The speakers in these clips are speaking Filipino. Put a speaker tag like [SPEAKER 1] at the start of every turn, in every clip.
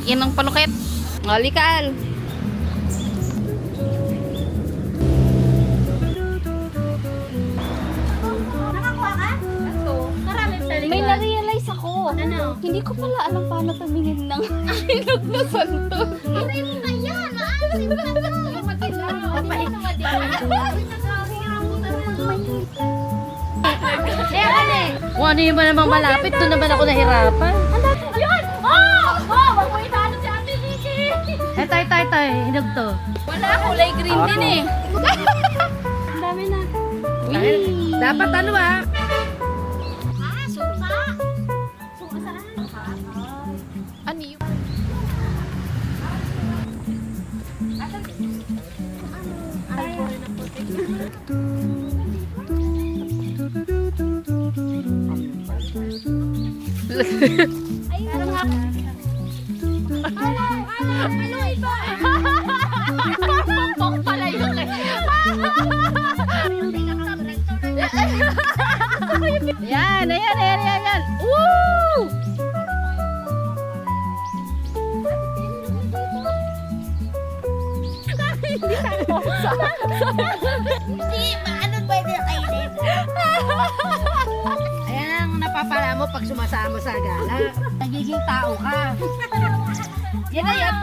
[SPEAKER 1] Yan ang panukit. Ngalikal.
[SPEAKER 2] Nakakuha ka? Ito. Maraming talaga.
[SPEAKER 1] May na-realize ako.
[SPEAKER 2] Ano?
[SPEAKER 1] Hindi ko pala alam paano tumingin ng hinog na santo.
[SPEAKER 2] Hindi mo na yan. Maasin ka na. Matila. Mapait.
[SPEAKER 1] Ano yun ba namang malapit? Doon naman ako nahirapan.
[SPEAKER 2] Yan! Oh! Oh! Wag mo italo si Ate Vicky!
[SPEAKER 1] Ito. Hinog to.
[SPEAKER 2] Wala, kulay green din eh. Ang dami na.
[SPEAKER 1] Dapat ano ah.
[SPEAKER 2] Ah, suka! Suka saan?
[SPEAKER 1] Ano yun?
[SPEAKER 2] Pero nga. Ano iba?
[SPEAKER 1] Pok pala yun eh. Yan. Woo!
[SPEAKER 2] Hindi, ano pwede kainin?
[SPEAKER 3] Ayan ang napapala mo pag sumasama sa gala. Nagiging tao ka. Yan na yung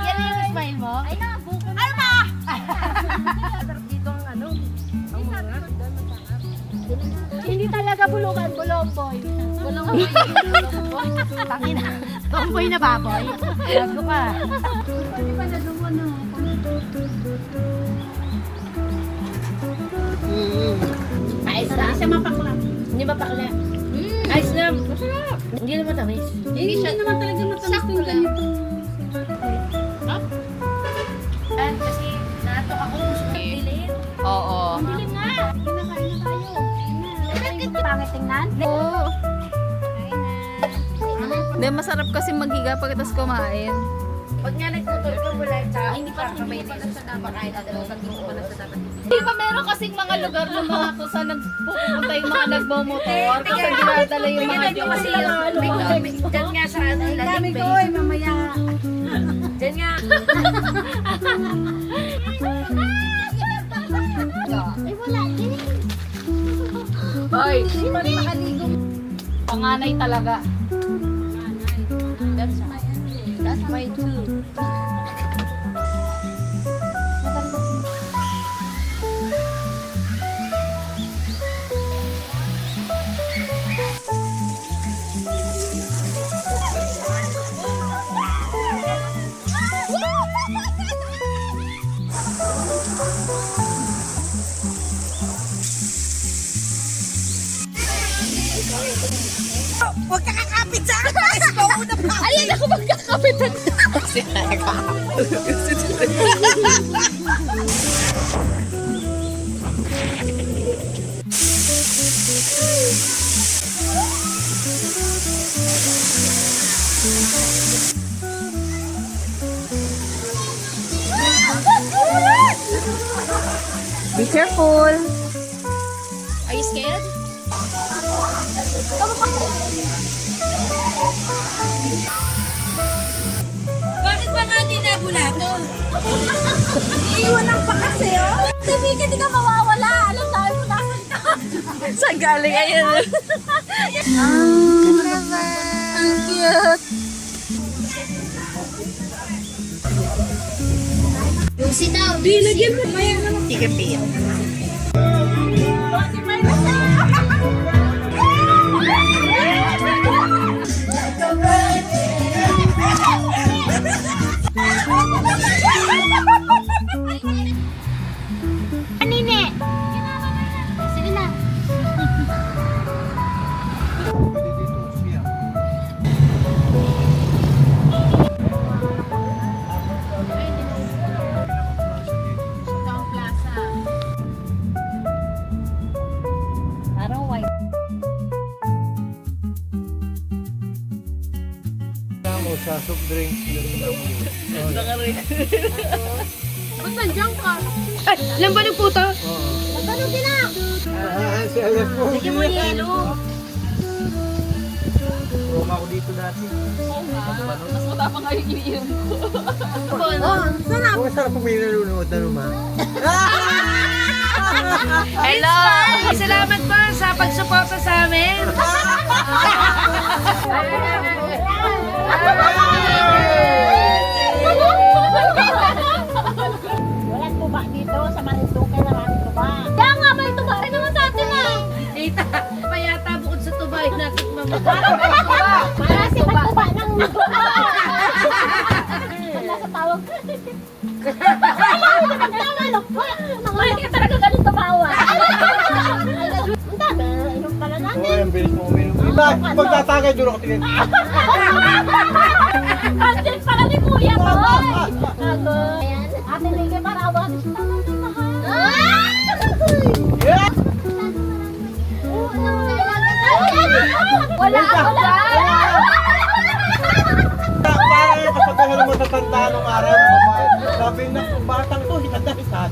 [SPEAKER 3] smile mo.
[SPEAKER 2] Ay, nabuko. Ano ba?
[SPEAKER 3] Sarap dito ang ano. Ang mga.
[SPEAKER 2] Hindi talaga bulugan, bulomboy.
[SPEAKER 3] Bulong Tangina. Tomboy na baboy. Gago ka.
[SPEAKER 2] Pwede pa na dumo.
[SPEAKER 3] Ayos na.
[SPEAKER 2] Siya mapakla.
[SPEAKER 3] Hindi mapakla. Ayos na. Hindi naman tamis.
[SPEAKER 2] Hindi siya naman talaga matamis yung ganito.
[SPEAKER 3] Kasi nato ako gusto ng dilim.
[SPEAKER 1] Oo.
[SPEAKER 2] Dilim nga. Kinakain na tayo. Bakit pangit tingnan?
[SPEAKER 1] Oo.
[SPEAKER 2] Kain na.
[SPEAKER 1] Hindi, masarap kasi maghiga pagkatapos kumain.
[SPEAKER 3] Pag nga nagtutol ka mula sa hindi pa kamay na isa na makain at pag-iwan pa na sa dapat.
[SPEAKER 1] Di ba meron kasing mga lugar na mga kung saan nagpupunta yung mga nagbomotor, kung saan dinadala yung mga
[SPEAKER 3] kasi
[SPEAKER 1] Diyos.
[SPEAKER 3] dyan nga sa ano,
[SPEAKER 2] Dami ko
[SPEAKER 3] Lalibay.
[SPEAKER 2] mamaya.
[SPEAKER 3] Dyan nga.
[SPEAKER 2] Ay, wala din.
[SPEAKER 1] Ay, panganay talaga.
[SPEAKER 3] That's my two. Huwag ka kakapit sa akin! Ikaw una pa!
[SPEAKER 1] Ayun ako magkakapitan. Kasi talaga. Be careful.
[SPEAKER 2] Are you scared?
[SPEAKER 3] Bakit ba nga dinabulato?
[SPEAKER 2] Iiwan ang pakas eh, oh. Sabi ka, di ka mawawala. Alam tayo mo nasan ka.
[SPEAKER 1] Saan galing? Ayun. Ang cute.
[SPEAKER 2] Sit down.
[SPEAKER 3] Di, lagyan mo. Maya naman. Tikapit.
[SPEAKER 2] Anine. Sige na.
[SPEAKER 1] Town Plaza. Parang white.
[SPEAKER 4] Sa soft drinks
[SPEAKER 2] Ba't nandiyan ka?
[SPEAKER 1] Alam ba ng puto?
[SPEAKER 2] Magkano din na?
[SPEAKER 4] si Alas po.
[SPEAKER 3] Lagyan mo yelo.
[SPEAKER 4] Roma ako dito dati.
[SPEAKER 1] Oo nga. Mas matapang nga yung iniinom ko.
[SPEAKER 2] Oh, sarap.
[SPEAKER 4] Kung sarap pag may nanonood na naman.
[SPEAKER 3] Hello! Salamat po sa pagsuporta sa amin.
[SPEAKER 2] Walang tuba dito sa Marinduque, maraming tuba. Kaya nga, may tuba rin naman sa atin ah.
[SPEAKER 3] Tita, payata bukod sa tubay natin mamaya.
[SPEAKER 2] Para si magtuba ng tuba. Wala sa tawag. Hindi ka talaga ganun tumawa. Ang dami, inom pala
[SPEAKER 4] Oo,
[SPEAKER 2] namin.
[SPEAKER 4] ang bilis mo uminom. Iba, pagtatagay doon ako tingin.
[SPEAKER 2] Andiyan pala ni Kuya ko. Ako. Ate Lige, para awan. Wala ako lang.
[SPEAKER 4] Parang yung kapag alam mo tatanda nung araw ng babae. Sabi na, batang to, hitad na hitad.